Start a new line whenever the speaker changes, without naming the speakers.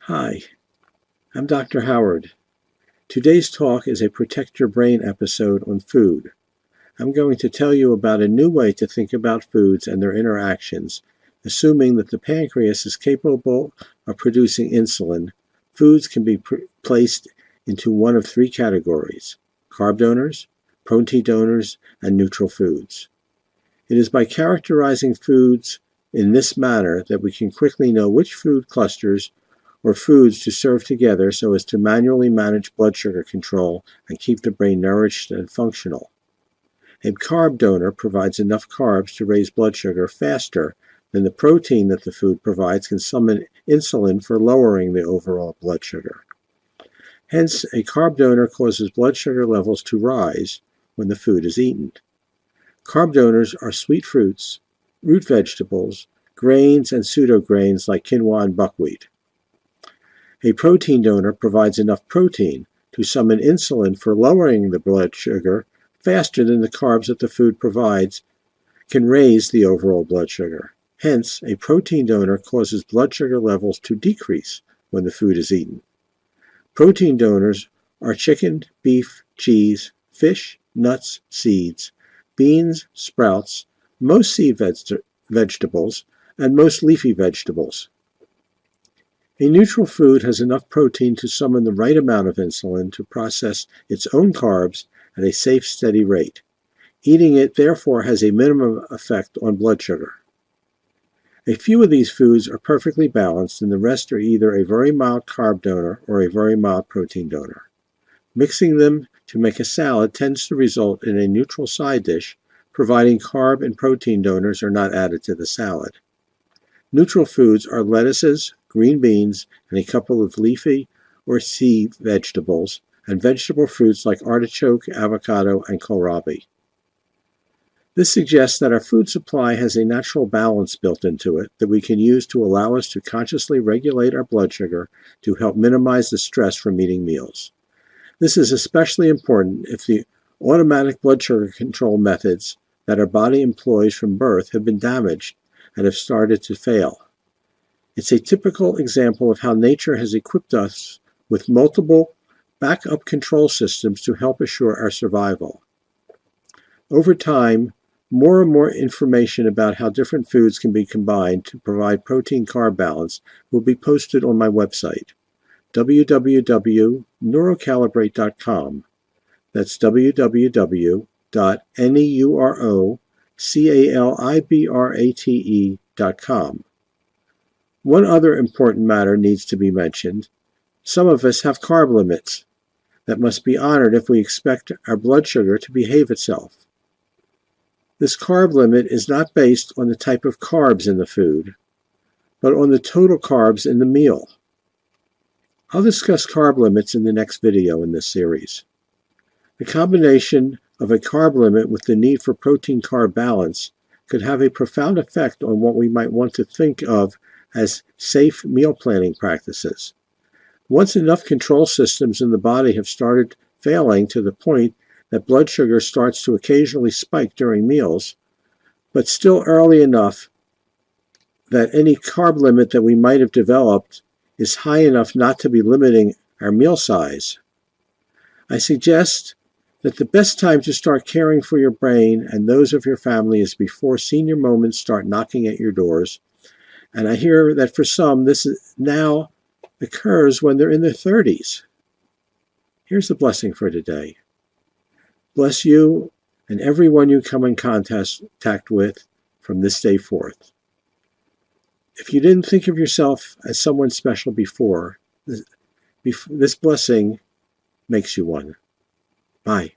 Hi, I'm Dr. Howard. Today's talk is a Protect Your Brain episode on food. I'm going to tell you about a new way to think about foods and their interactions. Assuming that the pancreas is capable of producing insulin, foods can be placed into one of three categories: carb donors, protein donors, and neutral foods. It is by characterizing foods in this manner that we can quickly know which food clusters or foods to serve together so as to manually manage blood sugar control and keep the brain nourished and functional. A carb donor provides enough carbs to raise blood sugar faster than the protein that the food provides can summon insulin for lowering the overall blood sugar. Hence, a carb donor causes blood sugar levels to rise when the food is eaten. Carb donors are sweet fruits, root vegetables, grains, and pseudograins like quinoa and buckwheat. A protein donor provides enough protein to summon insulin for lowering the blood sugar faster than the carbs that the food provides can raise the overall blood sugar. Hence, a protein donor causes blood sugar levels to decrease when the food is eaten. Protein donors are chicken, beef, cheese, fish, nuts, seeds, beans, sprouts, most seed vegetables, and most leafy vegetables. A neutral food has enough protein to summon the right amount of insulin to process its own carbs at a safe, steady rate. Eating it, therefore, has a minimum effect on blood sugar. A few of these foods are perfectly balanced, and the rest are either a very mild carb donor or a very mild protein donor. Mixing them to make a salad tends to result in a neutral side dish, providing carb and protein donors are not added to the salad. Neutral foods are lettuces, green beans, and a couple of leafy or seed vegetables, and vegetable fruits like artichoke, avocado, and kohlrabi. This suggests that our food supply has a natural balance built into it that we can use to allow us to consciously regulate our blood sugar to help minimize the stress from eating meals. This is especially important if the automatic blood sugar control methods that our body employs from birth have been damaged and have started to fail. It's a typical example of how nature has equipped us with multiple backup control systems to help assure our survival. Over time, more and more information about how different foods can be combined to provide protein-carb balance will be posted on my website, www.neurocalibrate.com. That's www.neurocalibrate.com. One other important matter needs to be mentioned. Some of us have carb limits that must be honored if we expect our blood sugar to behave itself. This carb limit is not based on the type of carbs in the food, but on the total carbs in the meal. I'll discuss carb limits in the next video in this series. The combination of a carb limit with the need for protein-carb balance could have a profound effect on what we might want to think of as safe meal planning practices. Once enough control systems in the body have started failing to the point that blood sugar starts to occasionally spike during meals, but still early enough that any carb limit that we might have developed is high enough not to be limiting our meal size, I suggest that the best time to start caring for your brain and those of your family is before senior moments start knocking at your doors. And I hear that for some, this now occurs when they're in their 30s. Here's the blessing for today. Bless you and everyone you come in contact with from this day forth. If you didn't think of yourself as someone special before, this blessing makes you one. Bye.